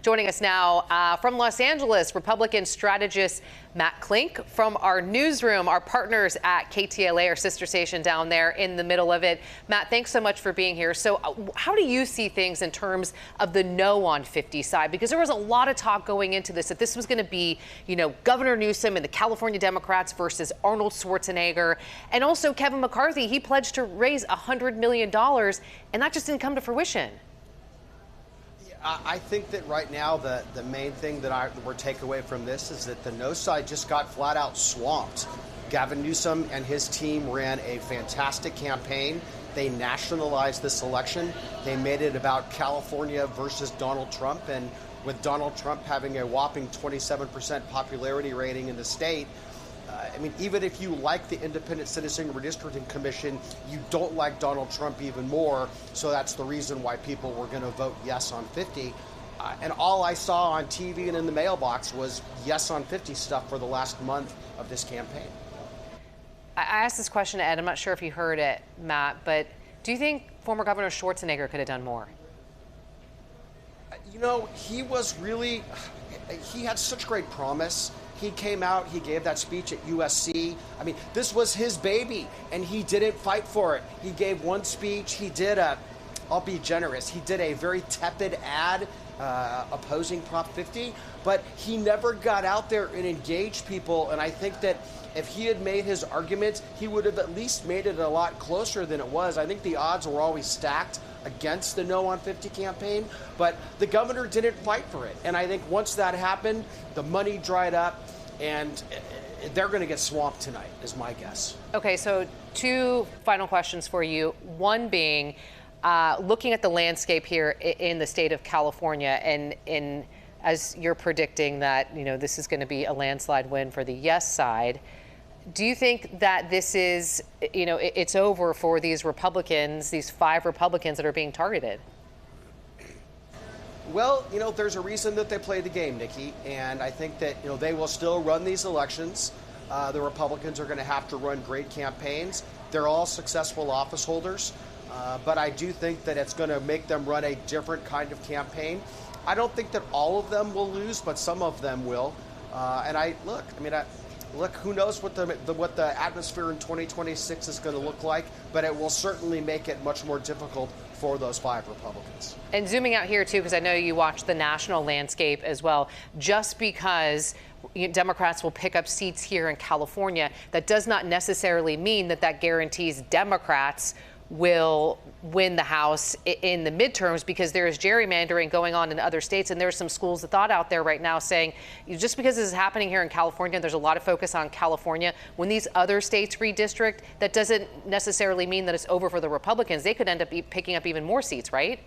Joining us now from Los Angeles, Republican strategist Matt Klink from our newsroom, our partners at KTLA, our sister station down there in the middle of it. Matt, thanks so much for being here. So how do you see things in terms of the no on 50 side? Because there was a lot of talk going into this, that this was going to be, Governor Newsom and the California Democrats versus Arnold Schwarzenegger. And also Kevin McCarthy, he pledged to raise $100 million, and that just didn't come to fruition. I think that right now the main thing that we're take away from this is that the no side just got flat out swamped. Gavin Newsom and his team ran a fantastic campaign. They nationalized this election. They made it about California versus Donald Trump. And with Donald Trump having a whopping 27% popularity rating in the state, even if you like the Independent Citizen Redistricting Commission, you don't like Donald Trump even more. So that's the reason why people were going to vote yes on 50. And all I saw on TV and in the mailbox was yes on 50 stuff for the last month of this campaign. I asked this question to Ed. I'm not sure if you heard it, Matt, but do you think former Governor Schwarzenegger could have done more? He had such great promise. He came out, he gave that speech at USC. This was his baby, and he didn't fight for it. He gave one speech. I'll be generous, he did a very tepid ad opposing Prop 50, but he never got out there and engaged people. And I think that if he had made his arguments, he would have at least made it a lot closer than it was. I think the odds were always stacked against the No on 50 campaign, but the governor didn't fight for it. And I think once that happened, the money dried up, and they're going to get swamped tonight, is my guess. Okay, so two final questions for you. One being, looking at the landscape here in the state of California, and as you're predicting that, this is going to be a landslide win for the yes side, do you think that this is, it's over for these Republicans, these 5 Republicans that are being targeted? Well, there's a reason that they play the game, Nikki, and I think that, they will still run these elections. The Republicans are going to have to run great campaigns. They're all successful office holders, but I do think that it's going to make them run a different kind of campaign. I don't think that all of them will lose, but some of them will. Look, who knows what the atmosphere in 2026 is going to look like, but it will certainly make it much more difficult for those 5 Republicans. And zooming out here, too, because I know you watch the national landscape as well, just because Democrats will pick up seats here in California, that does not necessarily mean that guarantees Democrats will win the House in the midterms, because there is gerrymandering going on in other states. And there's some schools of thought out there right now saying, just because this is happening here in California, there's a lot of focus on California. When these other states redistrict, that doesn't necessarily mean that it's over for the Republicans. They could end up picking up even more seats, right?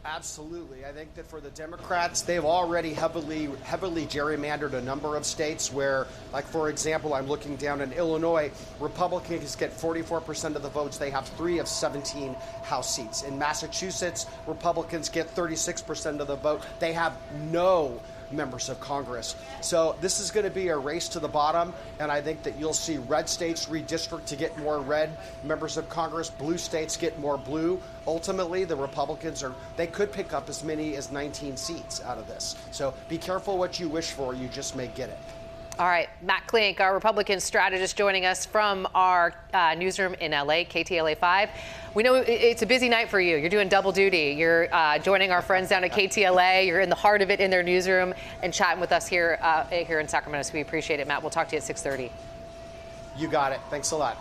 Absolutely. I think that for the Democrats, they've already heavily gerrymandered a number of states where, like, for example, I'm looking down in Illinois, Republicans get 44% of the votes. They have 3 of 17 House seats. In Massachusetts, Republicans get 36% of the vote. They have no members of Congress. So this is going to be a race to the bottom, and I think that you'll see red states redistrict to get more red members of Congress, blue states get more blue. Ultimately, the Republicans they could pick up as many as 19 seats out of this. So be careful what you wish for, you just may get it. All right, Matt Klink, our Republican strategist, joining us from our newsroom in LA, KTLA 5. We know it's a busy night for you. You're doing double duty. You're joining our friends down at KTLA. You're in the heart of it in their newsroom and chatting with us here in Sacramento. So we appreciate it, Matt. We'll talk to you at 6:30. You got it. Thanks a lot.